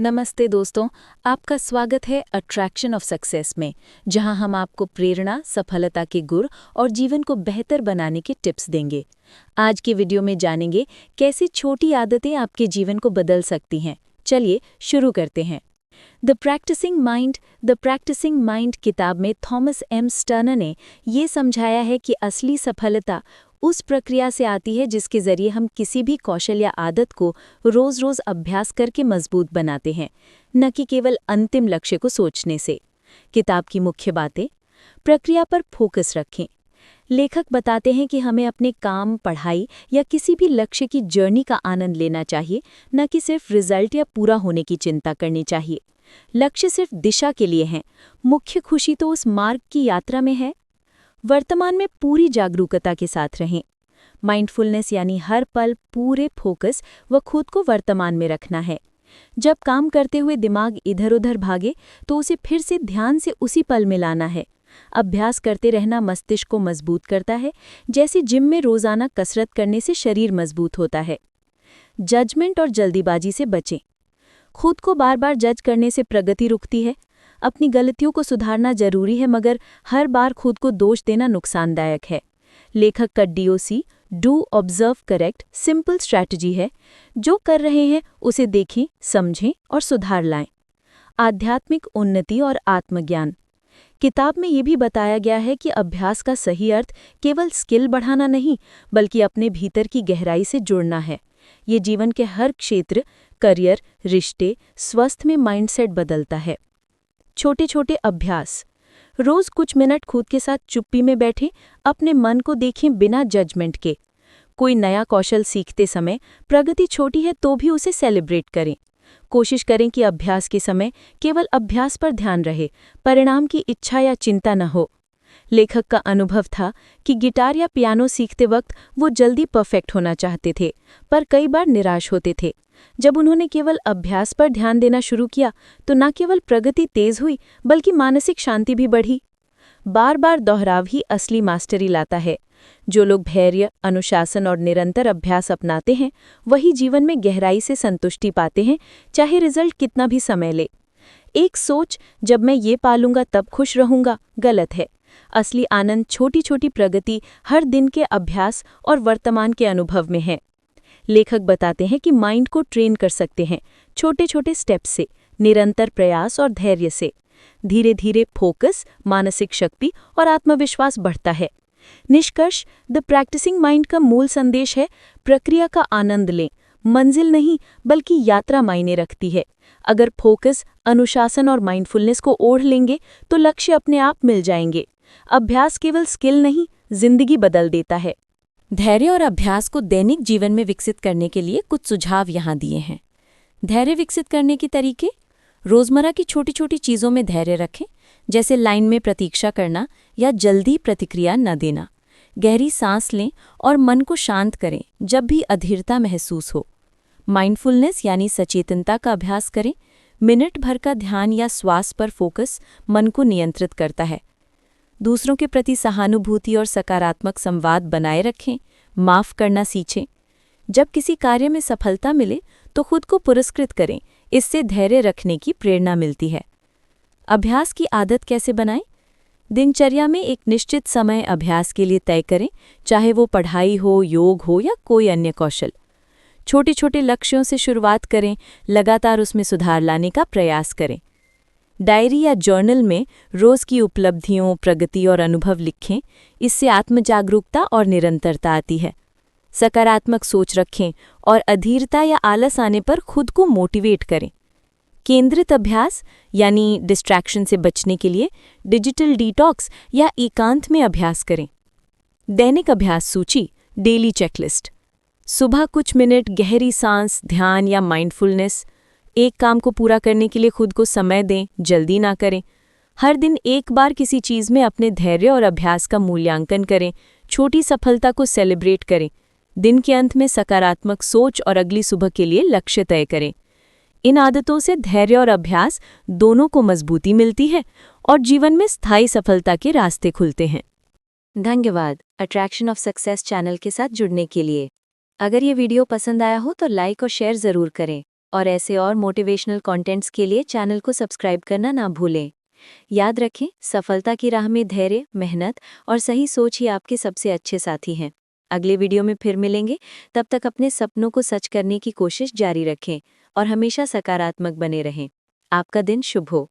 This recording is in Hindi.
नमस्ते दोस्तों, आपका स्वागत है अट्रैक्शन ऑफ सक्सेस में, जहां हम आपको प्रेरणा, सफलता के गुर और जीवन को बेहतर बनाने के टिप्स देंगे। आज के वीडियो में जानेंगे कैसी छोटी आदतें आपके जीवन को बदल सकती हैं। चलिए शुरू करते हैं। द प्रैक्टिसिंग माइंड किताब में थॉमस एम स्टर्नर ने ये समझाया है कि असली सफलता उस प्रक्रिया से आती है जिसके जरिए हम किसी भी कौशल या आदत को रोज-रोज अभ्यास करके मजबूत बनाते हैं, न कि केवल अंतिम लक्ष्य को सोचने से। किताब की मुख्य बातें: प्रक्रिया पर फोकस रखें। लेखक बताते हैं कि हमें अपने काम, पढ़ाई या किसी भी लक्ष्य की जर्नी का आनंद लेना चाहिए, न कि सिर्फ रिजल्ट या पूरा होने की चिंता करनी चाहिए। लक्ष्य सिर्फ दिशा के लिए हैं, मुख्य खुशी तो उस मार्ग की यात्रा में है। वर्तमान में पूरी जागरूकता के साथ रहें। माइंडफुलनेस यानी हर पल पूरे फोकस व खुद को वर्तमान में रखना है। जब काम करते हुए दिमाग इधर-उधर भागे तो उसे फिर से ध्यान से उसी पल में लाना है। अभ्यास करते रहना मस्तिष्क को मजबूत करता है, जैसे जिम में रोजाना कसरत करने से शरीर मजबूत होता है। जजमेंट और जल्दीबाजी से बचें। खुद को बार बार जज करने से प्रगति रुकती है। अपनी गलतियों को सुधारना जरूरी है, मगर हर बार खुद को दोष देना नुकसानदायक है। लेखक का DOC do observe correct simple strategy है। जो कर रहे हैं उसे देखें, समझें और सुधार लाएं। आध्यात्मिक उन्नति और आत्मज्ञान। किताब में ये भी बताया गया है कि अभ्यास का सही अर्थ केवल स्किल बढ़ाना नहीं, बल्कि अपने भीतर की गहराई से जुड़ना है। ये जीवन के हर क्षेत्र, करियर, रिश्ते, स्वास्थ्य में माइंडसेट बदलता है। छोटे छोटे अभ्यास। रोज कुछ मिनट खुद के साथ चुप्पी में बैठें, अपने मन को देखें बिना जजमेंट के। कोई नया कौशल सीखते समय प्रगति छोटी है तो भी उसे सेलिब्रेट करें। कोशिश करें कि अभ्यास के समय केवल अभ्यास पर ध्यान रहे, परिणाम की इच्छा या चिंता न हो। लेखक का अनुभव था कि गिटार या पियानो सीखते वक्त वो जल्दी परफेक्ट होना चाहते थे, पर कई बार निराश होते थे। जब उन्होंने केवल अभ्यास पर ध्यान देना शुरू किया तो न केवल प्रगति तेज हुई, बल्कि मानसिक शांति भी बढ़ी। बार बार दोहराव ही असली मास्टरी लाता है। जो लोग धैर्य, अनुशासन और निरंतर अभ्यास अपनाते हैं, वही जीवन में गहराई से संतुष्टि पाते हैं, चाहे रिजल्ट कितना भी समय ले। एक सोच, जब मैं ये पालूंगा तब खुश रहूंगा, गलत है। असली आनंद छोटी छोटी प्रगति, हर दिन के अभ्यास और वर्तमान के अनुभव में है। लेखक बताते हैं कि माइंड को ट्रेन कर सकते हैं छोटे छोटे स्टेप्स से, निरंतर प्रयास और धैर्य से। धीरे धीरे फोकस, मानसिक शक्ति और आत्मविश्वास बढ़ता है। निष्कर्ष: द प्रैक्टिसिंग माइंड का मूल संदेश है, प्रक्रिया का आनंद लें, मंजिल नहीं बल्कि यात्रा मायने रखती है। अगर फोकस, अनुशासन और माइंडफुलनेस को ओढ़ लेंगे तो लक्ष्य अपने आप मिल जाएंगे। अभ्यास केवल स्किल नहीं, जिंदगी बदल देता है। धैर्य और अभ्यास को दैनिक जीवन में विकसित करने के लिए कुछ सुझाव यहाँ दिए हैं। धैर्य विकसित करने के तरीके: रोजमर्रा की छोटी छोटी चीज़ों में धैर्य रखें, जैसे लाइन में प्रतीक्षा करना या जल्दी प्रतिक्रिया न देना। गहरी सांस लें और मन को शांत करें जब भी अधीरता महसूस हो। माइंडफुलनेस यानी सचेतनता का अभ्यास करें। मिनट भर का ध्यान या श्वास पर फोकस मन को नियंत्रित करता है। दूसरों के प्रति सहानुभूति और सकारात्मक संवाद बनाए रखें। माफ़ करना सीखें। जब किसी कार्य में सफलता मिले तो खुद को पुरस्कृत करें, इससे धैर्य रखने की प्रेरणा मिलती है। अभ्यास की आदत कैसे बनाएं? दिनचर्या में एक निश्चित समय अभ्यास के लिए तय करें, चाहे वो पढ़ाई हो, योग हो या कोई अन्य कौशल। छोटे छोटे लक्ष्यों से शुरुआत करें, लगातार उसमें सुधार लाने का प्रयास करें। डायरी या जर्नल में रोज की उपलब्धियों, प्रगति और अनुभव लिखें, इससे आत्मजागरूकता और निरंतरता आती है। सकारात्मक सोच रखें और अधीरता या आलस आने पर खुद को मोटिवेट करें। केंद्रित अभ्यास यानी डिस्ट्रैक्शन से बचने के लिए डिजिटल डिटॉक्स या एकांत में अभ्यास करें। दैनिक अभ्यास सूची, डेली चेकलिस्ट। सुबह कुछ मिनट गहरी सांस, ध्यान या माइंडफुलनेस। एक काम को पूरा करने के लिए खुद को समय दें, जल्दी ना करें। हर दिन एक बार किसी चीज़ में अपने धैर्य और अभ्यास का मूल्यांकन करें। छोटी सफलता को सेलिब्रेट करें। दिन के अंत में सकारात्मक सोच और अगली सुबह के लिए लक्ष्य तय करें। इन आदतों से धैर्य और अभ्यास दोनों को मजबूती मिलती है और जीवन में स्थायी सफलता के रास्ते खुलते हैं। धन्यवाद अट्रैक्शन ऑफ सक्सेस चैनल के साथ जुड़ने के लिए। अगर ये वीडियो पसंद आया हो तो लाइक और शेयर ज़रूर करें और ऐसे और मोटिवेशनल कंटेंट्स के लिए चैनल को सब्सक्राइब करना ना भूलें। याद रखें, सफलता की राह में धैर्य, मेहनत और सही सोच ही आपके सबसे अच्छे साथी हैं। अगले वीडियो में फिर मिलेंगे, तब तक अपने सपनों को सच करने की कोशिश जारी रखें और हमेशा सकारात्मक बने रहें। आपका दिन शुभ हो।